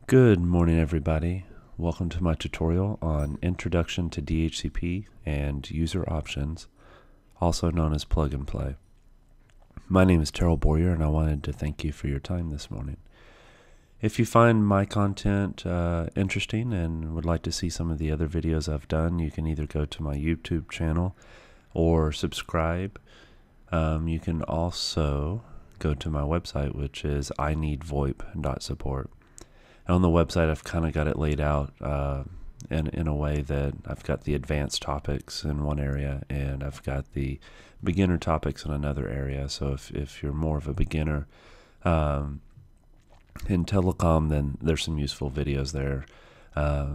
Good morning, everybody. Welcome to my tutorial on Introduction to DHCP and User Options, also known as Plug and Play. My name is Terrell Boyer, and I wanted to thank you for your time this morning. If you find my content interesting and would like to see some of the other videos I've done, you can either go to my YouTube channel or subscribe. You can also go to my website, which is ineedvoip.support. On the website, I've kind of got it laid out in a way that I've got the advanced topics in one area and I've got the beginner topics in another area. So if you're more of a beginner in telecom, then there's some useful videos there,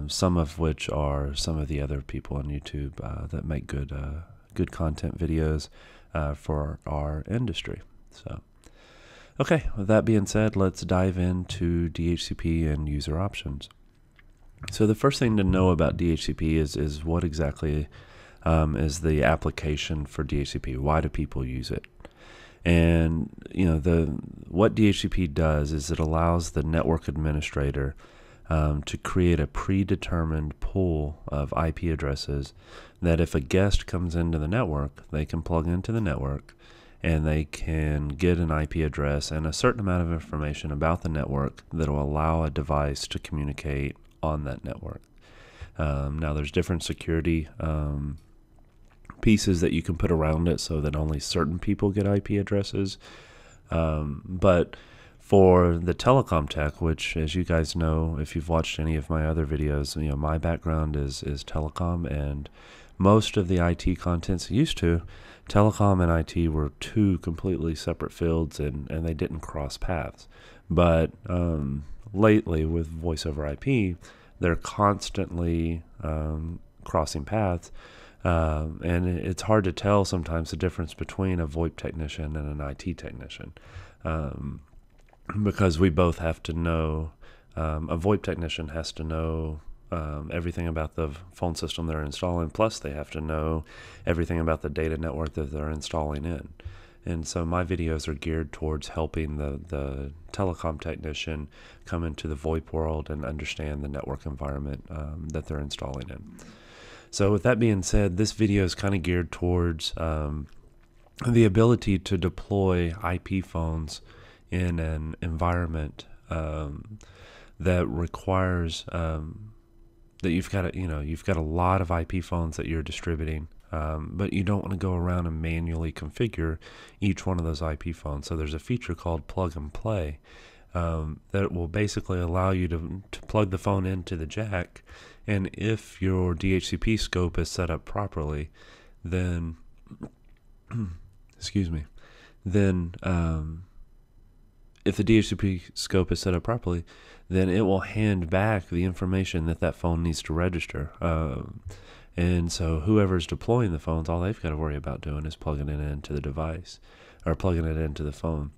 some of which are some of the other people on YouTube that make good content videos for our industry. So. Okay, with that being said, let's dive into DHCP and user options. So the first thing to know about DHCP is what exactly is the application for DHCP. Why do people use it? And what DHCP does is it allows the network administrator to create a predetermined pool of IP addresses that if a guest comes into the network, they can plug into the network and they can get an IP address and a certain amount of information about the network that will allow a device to communicate on that network. Now there's different security pieces that you can put around it so that only certain people get IP addresses. But for the telecom tech, which as you guys know, if you've watched any of my other videos, my background is telecom, and most of the IT contents used to, telecom and IT were two completely separate fields and they didn't cross paths. But lately with voice over IP, they're constantly crossing paths. And it's hard to tell sometimes the difference between a VoIP technician and an IT technician. Because we both have to know, a VoIP technician has to know everything about the phone system they're installing, plus they have to know everything about the data network that they're installing in. And so my videos are geared towards helping the telecom technician come into the VoIP world and understand the network environment that they're installing in. So with that being said, this video is kind of geared towards the ability to deploy IP phones in an environment that requires that you've got a lot of IP phones that you're distributing, but you don't want to go around and manually configure each one of those IP phones. So there's a feature called Plug and Play that will basically allow you to plug the phone into the jack, and if your DHCP scope is set up properly, then excuse me, then if the DHCP scope is set up properly, then it will hand back the information that phone needs to register. And so whoever's deploying the phones, all they've got to worry about doing is plugging it into the device or plugging it into the phone.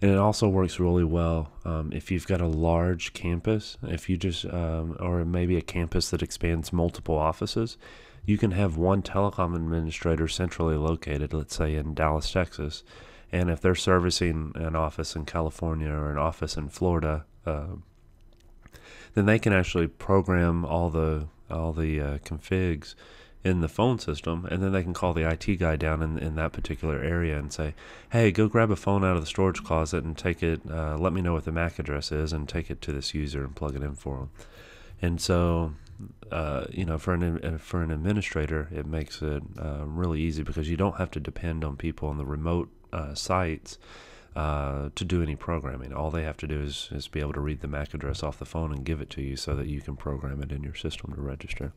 And it also works really well if you've got a large campus, if you just, or maybe a campus that expands multiple offices. You can have one telecom administrator centrally located, let's say in Dallas, Texas, and if they're servicing an office in California or an office in Florida, then they can actually program all the configs in the phone system, and then they can call the IT guy down in that particular area and say, hey, go grab a phone out of the storage closet and take it, let me know what the MAC address is, and take it to this user and plug it in for them. And so for an administrator, it makes it really easy because you don't have to depend on people on the remote sites to do any programming. All they have to do is be able to read the MAC address off the phone and give it to you so that you can program it in your system to register.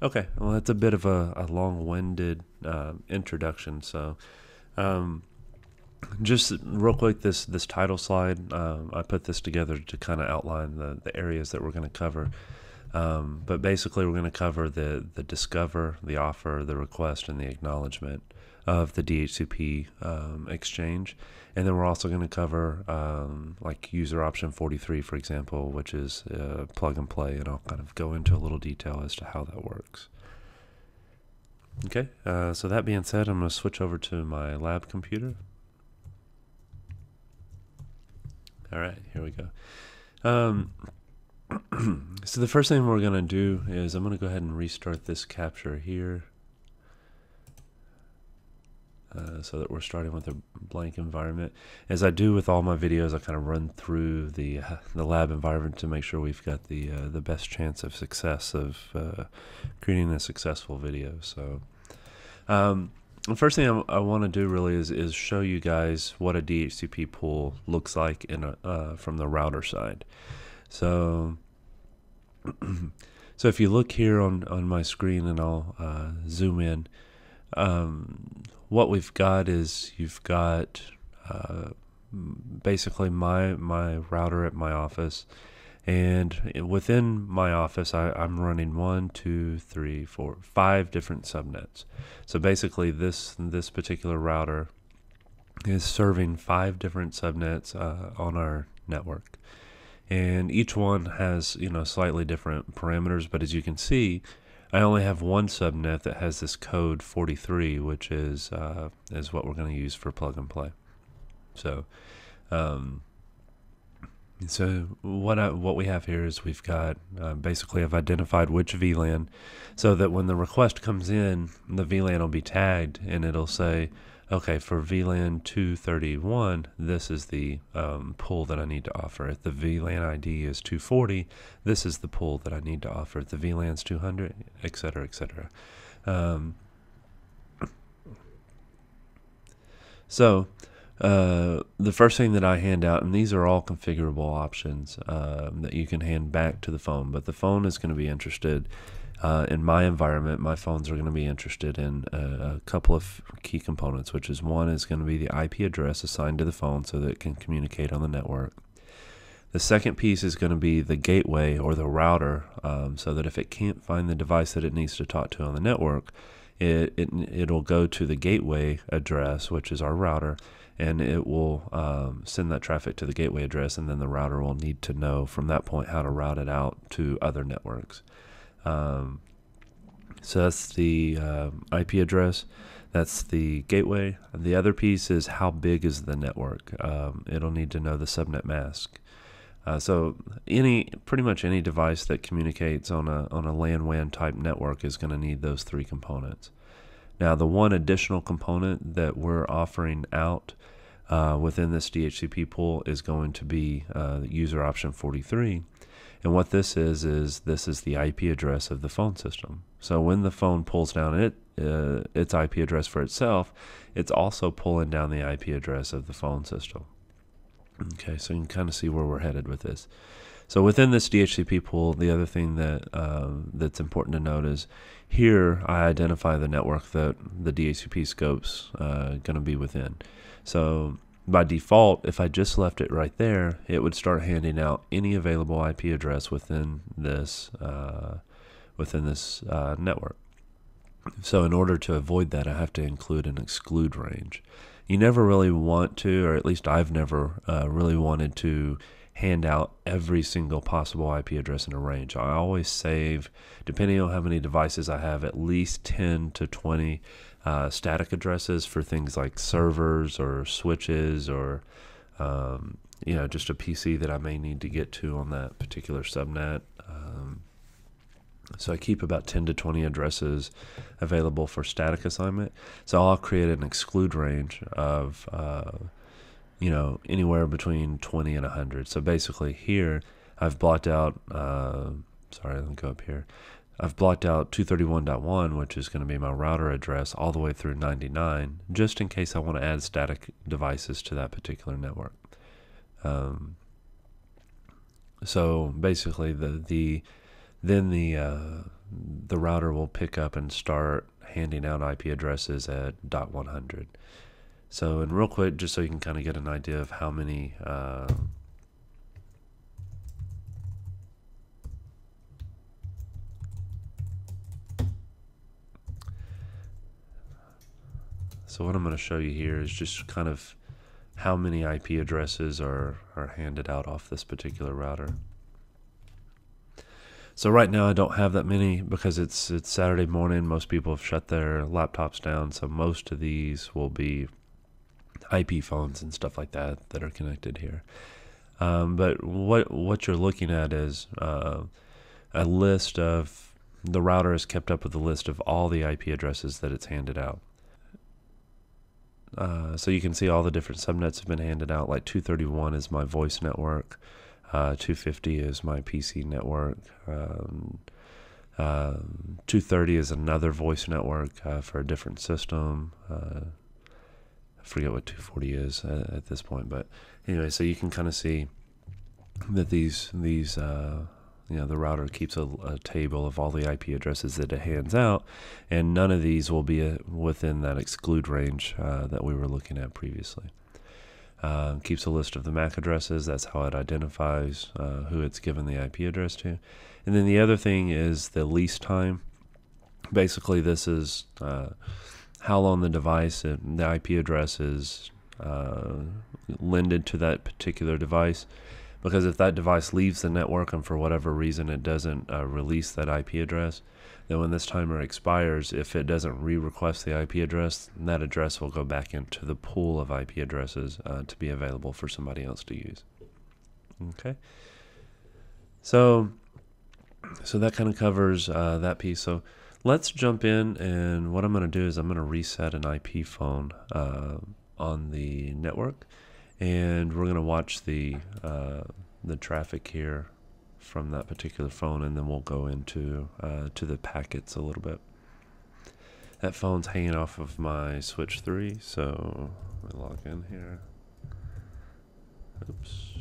Okay, well, that's a bit of a long-winded introduction. So just real quick, this title slide, I put this together to kind of outline the areas that we're going to cover. But basically, we're going to cover the discover, the offer, the request, and the acknowledgement of the DHCP exchange. And then we're also going to cover like user option 43, for example, which is plug and play, and I'll kind of go into a little detail as to how that works. Okay, so that being said, I'm going to switch over to my lab computer. All right, here we go. So the first thing we're going to do is I'm going to go ahead and restart this capture here. So that we're starting with a blank environment. As I do with all my videos, I kind of run through the lab environment to make sure we've got the best chance of success of creating a successful video. So the first thing I want to do really is show you guys what a DHCP pool looks like in from the router side. So so if you look here on my screen, and I'll zoom in, what we've got is you've got basically my router at my office, and within my office I'm running 1, 2, 3, 4, 5 different subnets. So basically this particular router is serving 5 different subnets on our network, and each one has slightly different parameters, but as you can see, I only have one subnet that has this code 43, which is what we're going to use for plug and play. So, what we have here is we've got basically I've identified which VLAN, so that when the request comes in, the VLAN will be tagged, and it'll say, okay, for VLAN 231, this is the pool that I need to offer. If the VLAN ID is 240, this is the pool that I need to offer. If the VLAN's 200, etc., etc. So the first thing that I hand out, and these are all configurable options that you can hand back to the phone, but the phone is going to be interested in my environment. My phones are going to be interested in a couple of key components, which is one is going to be the IP address assigned to the phone so that it can communicate on the network. The second piece is going to be the gateway or the router, so that if it can't find the device that it needs to talk to on the network, it'll go to the gateway address, which is our router, and it will send that traffic to the gateway address, and then the router will need to know from that point how to route it out to other networks. So that's the IP address, that's the gateway. The other piece is how big is the network. It'll need to know the subnet mask. So pretty much any device that communicates on a LAN-WAN type network is going to need those 3 components. Now, the one additional component that we're offering out within this DHCP pool is going to be user option 43. And what this is this is the IP address of the phone system. So when the phone pulls down its IP address for itself, it's also pulling down the IP address of the phone system. Okay, so you can kind of see where we're headed with this. So within this DHCP pool, the other thing that's important to note is here I identify the network that the DHCP scope's going to be within. So by default, if I just left it right there, it would start handing out any available IP address within this network. So in order to avoid that, I have to include an exclude range. You never really want to, or at least I've never really wanted to hand out every single possible IP address in a range. I always save, depending on how many devices I have, at least 10 to 20 static addresses for things like servers or switches or just a PC that I may need to get to on that particular subnet. So I keep about 10 to 20 addresses available for static assignment. So I'll create an exclude range of anywhere between 20 and 100. So basically here I've blocked out let me go up here. I've blocked out 231.1, which is going to be my router address, all the way through 99, just in case I want to add static devices to that particular network. So basically the router will pick up and start handing out IP addresses at .100. So, and real quick, just so you can kind of get an idea of how many so what I'm going to show you here is just kind of how many IP addresses are handed out off this particular router. So right now I don't have that many because it's Saturday morning. Most people have shut their laptops down, so most of these will be IP phones and stuff like that that are connected here. But what you're looking at is a list of, the router is kept up with a list of all the IP addresses that it's handed out. So you can see all the different subnets have been handed out. Like 231 is my voice network, 250 is my PC network, 230 is another voice network for a different system. I forget what 240 is at this point, but anyway, so you can kind of see that these the router keeps a table of all the IP addresses that it hands out, and none of these will be within that exclude range that we were looking at previously. Keeps a list of the MAC addresses. That's how it identifies who it's given the IP address to. And then the other thing is the lease time. Basically, this is how long the device and the IP address is lended to that particular device. Because if that device leaves the network and for whatever reason it doesn't release that IP address, then when this timer expires, if it doesn't re-request the IP address, that address will go back into the pool of IP addresses to be available for somebody else to use. Okay. So that kind of covers that piece. So let's jump in, and what I'm going to do is I'm going to reset an IP phone on the network. And we're going to watch the traffic here from that particular phone, and then we'll go into to the packets a little bit. That phone's hanging off of my switch 3, so let me log in here. Oops.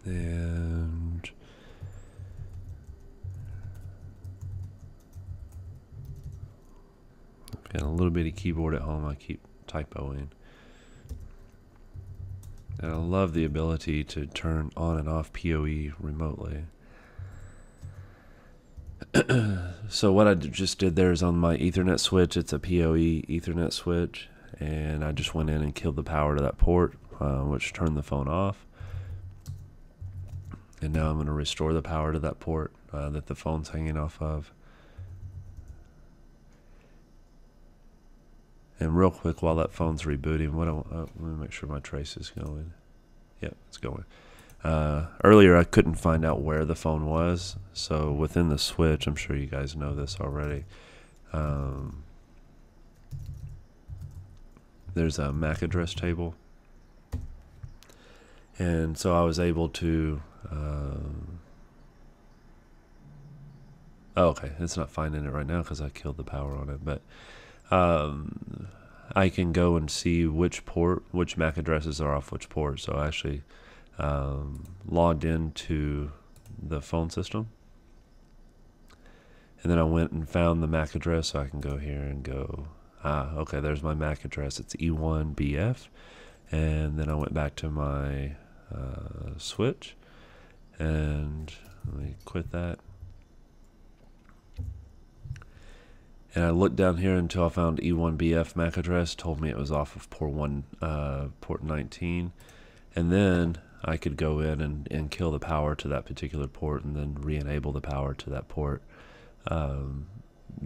And I've got a little bitty keyboard at home. I keep typoing. And I love the ability to turn on and off PoE remotely. So what I just did there is on my Ethernet switch, it's a PoE Ethernet switch, and I just went in and killed the power to that port, which turned the phone off. And now I'm going to restore the power to that port that the phone's hanging off of. And real quick, while that phone's rebooting, let me make sure my trace is going. Yep, it's going. Earlier, I couldn't find out where the phone was, so within the switch, I'm sure you guys know this already, there's a MAC address table. And so I was able to... oh, okay, it's not finding it right now because I killed the power on it, but... I can go and see which MAC addresses are off which port. So I actually logged into the phone system, and then I went and found the MAC address. So I can go here and go, okay, there's my MAC address. It's E1BF, and then I went back to my switch, and let me quit that. And I looked down here until I found E1BF MAC address, told me it was off of port 19. And then I could go in and kill the power to that particular port and then re-enable the power to that port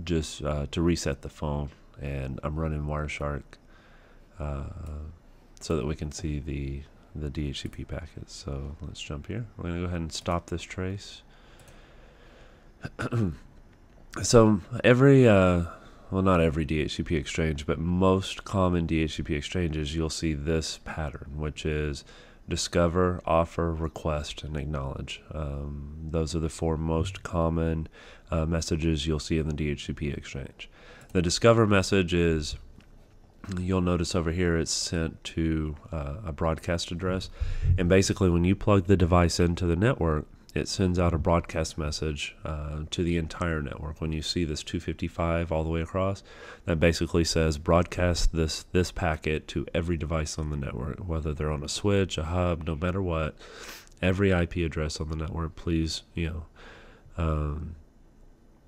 just to reset the phone. And I'm running Wireshark so that we can see the DHCP packets. So let's jump here. We're going to go ahead and stop this trace. So every, well, not every DHCP exchange, but most common DHCP exchanges, you'll see this pattern, which is discover, offer, request, and acknowledge. Those are the 4 most common messages you'll see in the DHCP exchange. The discover message is, you'll notice over here, it's sent to a broadcast address. And basically, when you plug the device into the network, it sends out a broadcast message to the entire network. When you see this 255 all the way across, that basically says broadcast this packet to every device on the network, whether they're on a switch, a hub, no matter what. Every IP address on the network, please,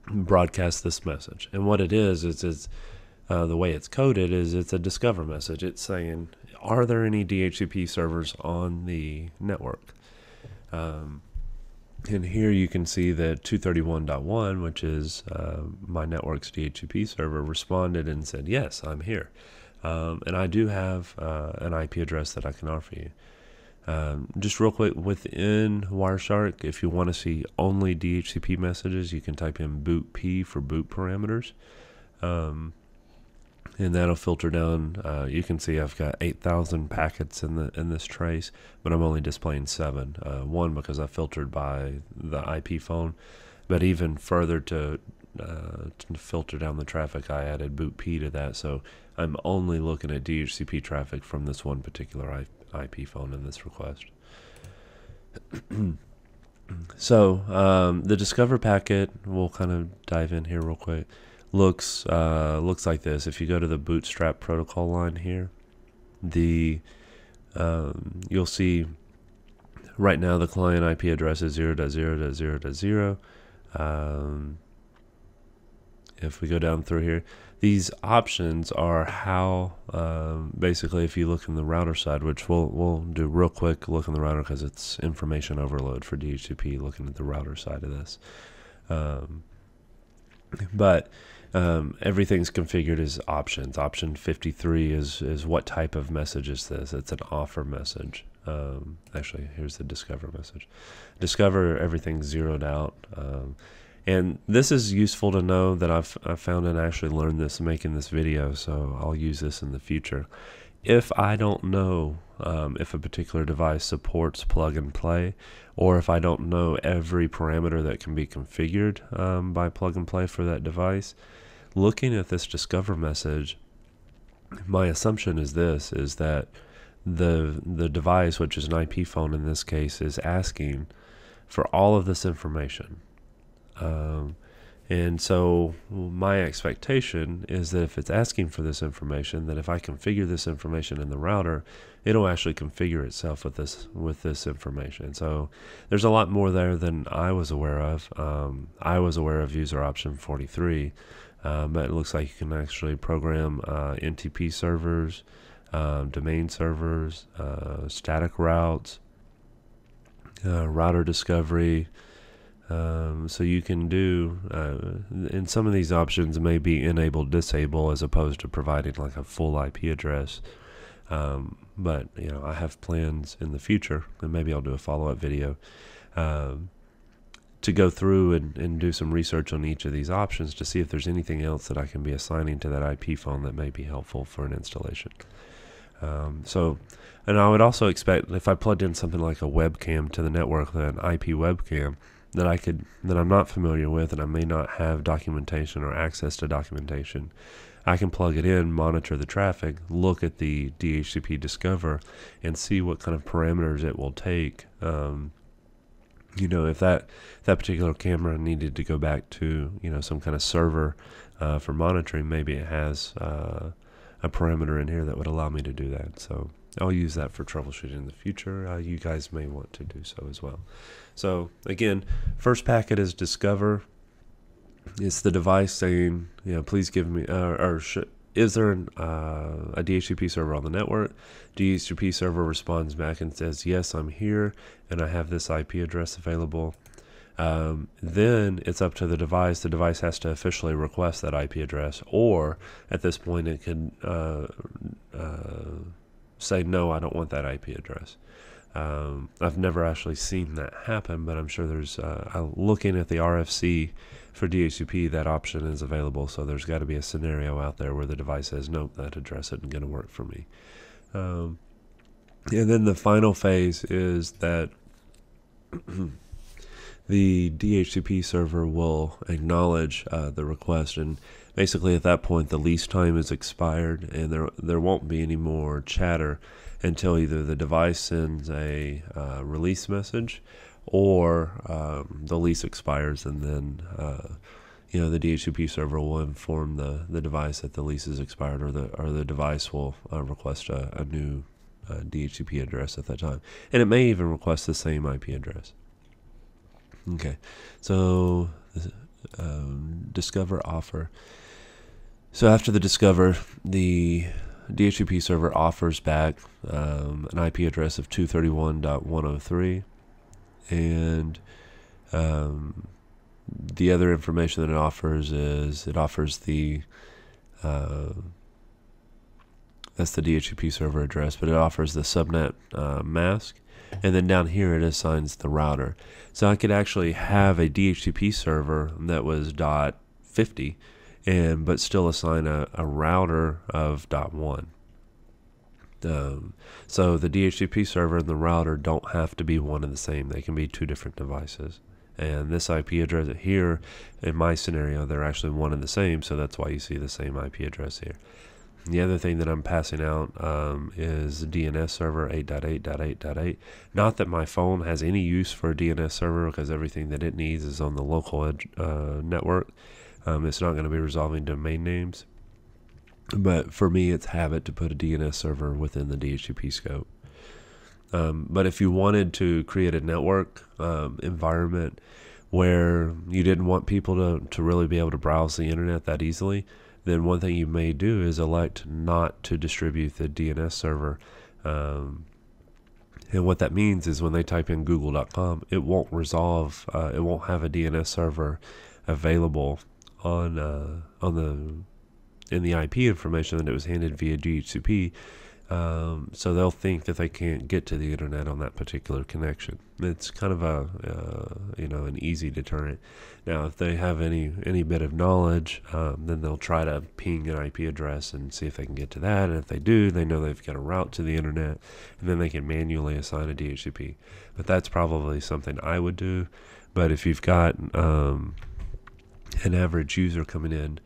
broadcast this message. And what it is the way it's coded is it's a discover message. It's saying, are there any DHCP servers on the network? And here you can see that 231.1, which is my network's DHCP server, responded and said, yes, I'm here. And I do have an IP address that I can offer you. Just real quick, within Wireshark, if you want to see only DHCP messages, you can type in boot P for boot parameters. And that'll filter down. You can see I've got 8,000 packets in this trace, but I'm only displaying 7. One, because I filtered by the IP phone, but even further to filter down the traffic, I added boot P to that. So I'm only looking at DHCP traffic from this one particular IP phone in this request. So the discover packet, we'll kind of dive in here real quick. Looks like this. If you go to the bootstrap protocol line here, you'll see right now the client IP address is 0.0.0.0.0. If we go down through here, these options are how basically, if you look in the router side, which we'll do real quick, look in the router because it's information overload for DHCP, looking at the router side of this. But everything's configured as options. Option 53 is what type of message is this? It's an offer message. Actually, here's the discover message. Discover, everything's zeroed out. And this is useful to know that I've found and actually learned this making this video, so I'll use this in the future. If I don't know if a particular device supports plug and play, or if I don't know every parameter that can be configured by plug and play for that device, looking at this discover message, my assumption is this, is that the device, which is an IP phone in this case, is asking for all of this information. And so my expectation is that if it's asking for this information, that if I configure this information in the router, it'll actually configure itself with this information. So there's a lot more there than I was aware of. I was aware of user option 43, but it looks like you can actually program NTP servers, domain servers, static routes, router discovery. So you can do, and some of these options may be enable, disable, as opposed to providing like a full IP address. But you know, I have plans in the future, and maybe I'll do a follow-up video to go through and do some research on each of these options to see if there's anything else that I can be assigning to that IP phone that may be helpful for an installation. And I would also expect if I plugged in something like a webcam to the network, an IP webcam, that I'm not familiar with, and I may not have documentation or access to documentation, I can plug it in, monitor the traffic, look at the DHCP discover, and see what kind of parameters it will take. You know, if that particular camera needed to go back to, you know, some kind of server for monitoring, maybe it has a parameter in here that would allow me to do that. So I'll use that for troubleshooting in the future. You guys may want to do so as well. So again, first packet is discover. It's the device saying, you know, please give me, is there a DHCP server on the network? DHCP server responds back and says, yes, I'm here, and I have this IP address available. Then it's up to the device. The device has to officially request that IP address, or at this point it can say, no, I don't want that IP address. I've never actually seen that happen, but I'm sure there's, looking at the RFC for DHCP, that option is available, so there's got to be a scenario out there where the device says, nope, that address isn't going to work for me. And then the final phase is that the DHCP server will acknowledge the request, and basically at that point the lease time is expired, and there won't be any more chatter until either the device sends a release message, or the lease expires, and then you know, the DHCP server will inform the device that the lease is expired, or the device will request a new DHCP address at that time, and it may even request the same IP address. Okay, so discover offer. So after the discover, the DHCP server offers back an IP address of 231.103, and the other information that it offers is the that's the DHCP server address, but it offers the subnet mask, and then down here it assigns the router. So I could actually have a DHCP server that was .50 but still assign a router of .1. So the DHCP server and the router don't have to be one and the same. They can be two different devices. And this IP address here, in my scenario, they're actually one and the same, so that's why you see the same IP address here. The other thing that I'm passing out is DNS server 8.8.8.8. Not that my phone has any use for a DNS server, because everything that it needs is on the local network. It's not going to be resolving domain names. But for me, it's habit to put a DNS server within the DHCP scope. But if you wanted to create a network environment where you didn't want people to really be able to browse the internet that easily, then one thing you may do is elect not to distribute the DNS server. And what that means is when they type in google.com, it won't resolve, it won't have a DNS server available in the IP information that it was handed via DHCP. So they'll think that they can't get to the internet on that particular connection. It's kind of an easy deterrent. Now, if they have any bit of knowledge, then they'll try to ping an IP address and see if they can get to that. And if they do, they know they've got a route to the internet, and then they can manually assign a DHCP. But that's probably something I would do. But if you've got an average user coming in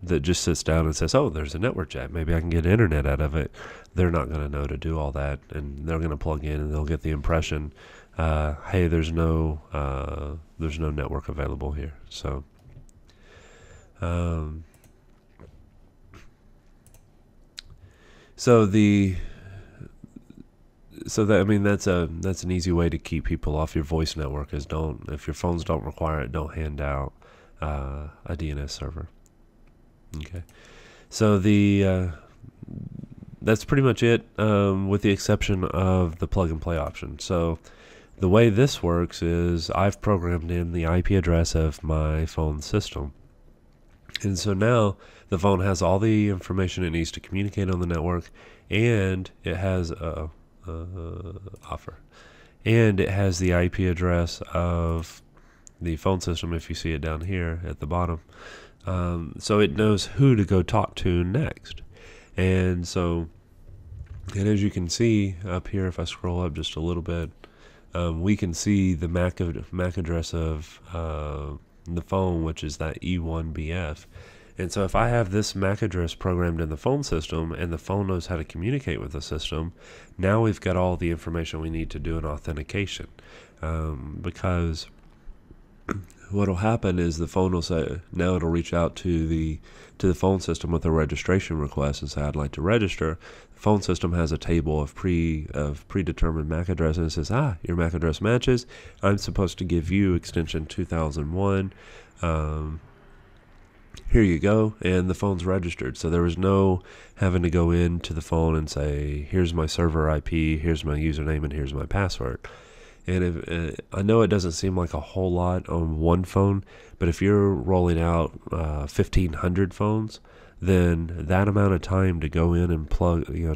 that just sits down and says, oh, there's a network chat, maybe I can get internet out of it, they're not going to know to do all that, and they're going to plug in and they'll get the impression, hey, there's no network available here. So that's an easy way to keep people off your voice network, is if your phones don't require it, don't hand out a DNS server. Okay, so that's pretty much it, with the exception of the plug and play option. So the way this works is I've programmed in the IP address of my phone system, and so now the phone has all the information it needs to communicate on the network, and it has and it has the IP address of the phone system, if you see it down here at the bottom. So it knows who to go talk to next. And as you can see up here, if I scroll up just a little bit, we can see the MAC address of the phone, which is that E1BF. And so if I have this MAC address programmed in the phone system and the phone knows how to communicate with the system, now we've got all the information we need to do an authentication. Because what'll happen is the phone will say, now it'll reach out to the phone system with a registration request and say, I'd like to register. The phone system has a table of predetermined MAC addresses, and it says, your MAC address matches. I'm supposed to give you extension 2001. Here you go, and the phone's registered. So there was no having to go into the phone and say, here's my server IP, here's my username, and here's my password. And I know it doesn't seem like a whole lot on one phone, but if you're rolling out 1,500 phones, then that amount of time to go in and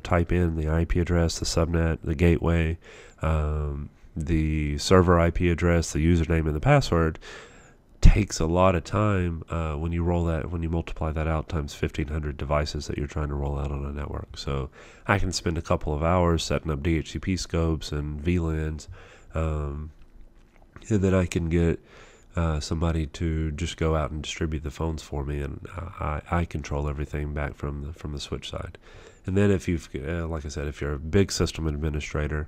type in the IP address, the subnet, the gateway, the server IP address, the username, and the password takes a lot of time when you multiply that out times 1,500 devices that you're trying to roll out on a network. So I can spend a couple of hours setting up DHCP scopes and VLANs, and then I can get somebody to just go out and distribute the phones for me, and I control everything back from the switch side. And then if you've, like I said, if you're a big system administrator,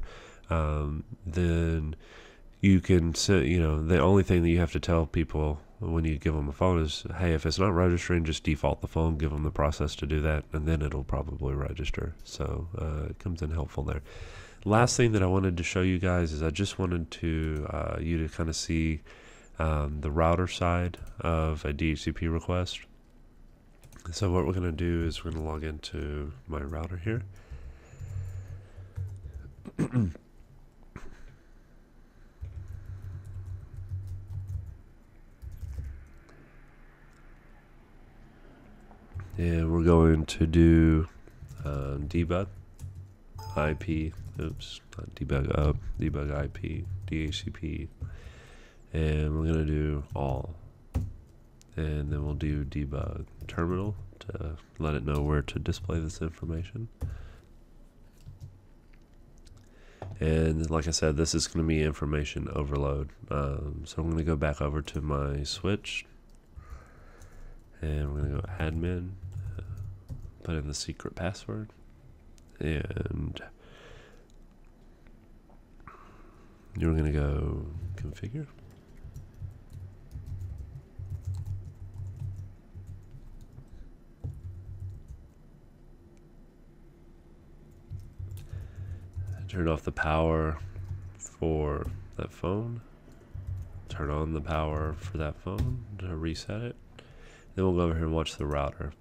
then you can the only thing that you have to tell people when you give them a phone is, hey, if it's not registering, just default the phone, give them the process to do that, and then it'll probably register. So it comes in helpful there. Last thing that I wanted to show you guys is I just wanted you to kind of see the router side of a DHCP request. So what we're going to do is we're going to log into my router here. And we're going to do Debug Ip oops, not debug up, debug IP, DHCP, and we're going to do all, and then we'll do debug terminal to let it know where to display this information. And like I said, this is going to be information overload. So I'm going to go back over to my switch, and we're going to go admin, put in the secret password, and you're going to go configure. Turn off the power for that phone. Turn on the power for that phone to reset it. Then we'll go over here and watch the router.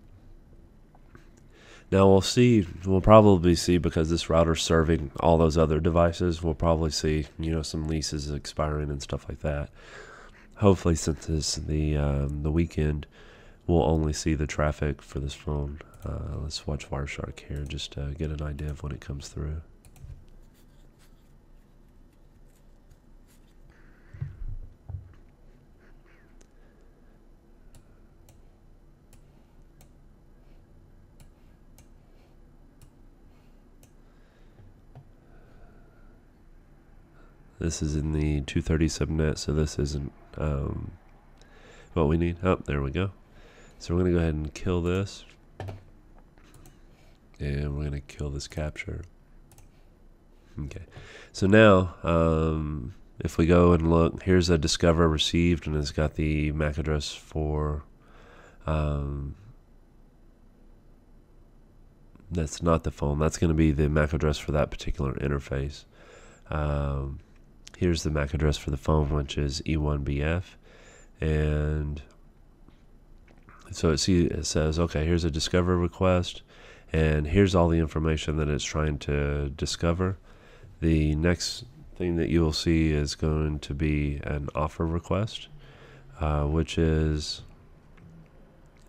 Now we'll probably see, because this router's serving all those other devices, we'll probably see, some leases expiring and stuff like that. Hopefully, since it's the weekend, we'll only see the traffic for this phone. Let's watch Wireshark here just to get an idea of when it comes through. This is in the 230 subnet, so this isn't what we need. Oh, there we go. So we're going to go ahead and kill this. And we're going to kill this capture. Okay. So now, if we go and look, here's a discover received, and it's got the MAC address for, that's not the phone. That's going to be the MAC address for that particular interface. Here's the MAC address for the phone, which is E1BF. And so it says, okay, here's a discover request, and here's all the information that it's trying to discover. The next thing that you will see is going to be an offer request, which is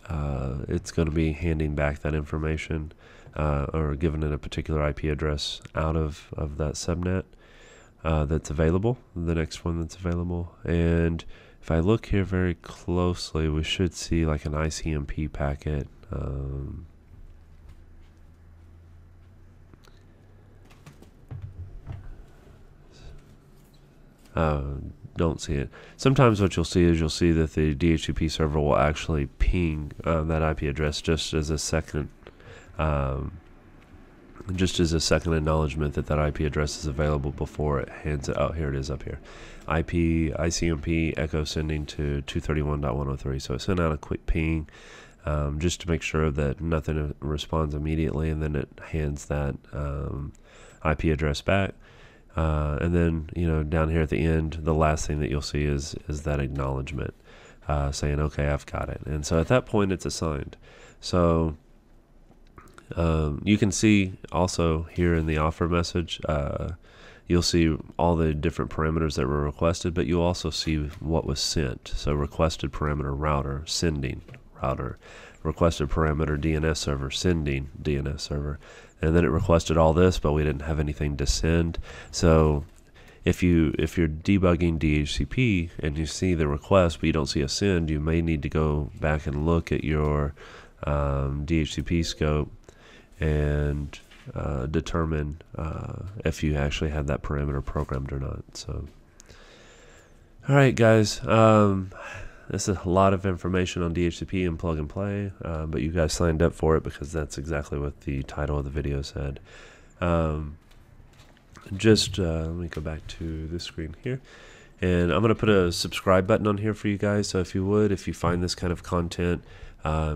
it's going to be handing back that information or giving it a particular IP address out of that subnet that's available, the next one that's available. And if I look here very closely, we should see like an ICMP packet. Don't see it. Sometimes what you'll see is that the DHCP server will actually ping that IP address just as a second acknowledgement that that IP address is available before it hands it out. Here it is up here. ICMP echo sending to 231.103. So it sent out a quick ping just to make sure that nothing responds immediately, and then it hands that IP address back. And then, down here at the end, the last thing that you'll see is that acknowledgement saying, okay, I've got it. And so at that point, it's assigned. So you can see also here in the offer message, you'll see all the different parameters that were requested, but you'll also see what was sent. So requested parameter router, sending router, requested parameter DNS server, sending DNS server. And then it requested all this, but we didn't have anything to send. So if you're debugging DHCP and you see the request but you don't see a send, you may need to go back and look at your DHCP scope and determine if you actually have that parameter programmed or not. So, all right, guys. This is a lot of information on DHCP and plug and play, but you guys signed up for it because that's exactly what the title of the video said. Let me go back to this screen here, and I'm going to put a subscribe button on here for you guys. So if you find this kind of content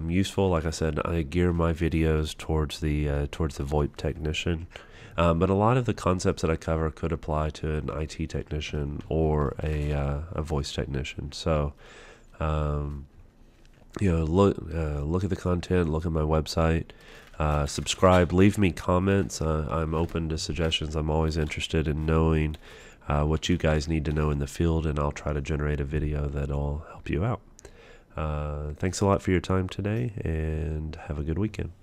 useful, like I said, I gear my videos towards the VoIP technician. But a lot of the concepts that I cover could apply to an IT technician or a voice technician. So, look at the content, look at my website, subscribe, leave me comments. I'm open to suggestions. I'm always interested in knowing what you guys need to know in the field, and I'll try to generate a video that'll help you out. Thanks a lot for your time today, and have a good weekend.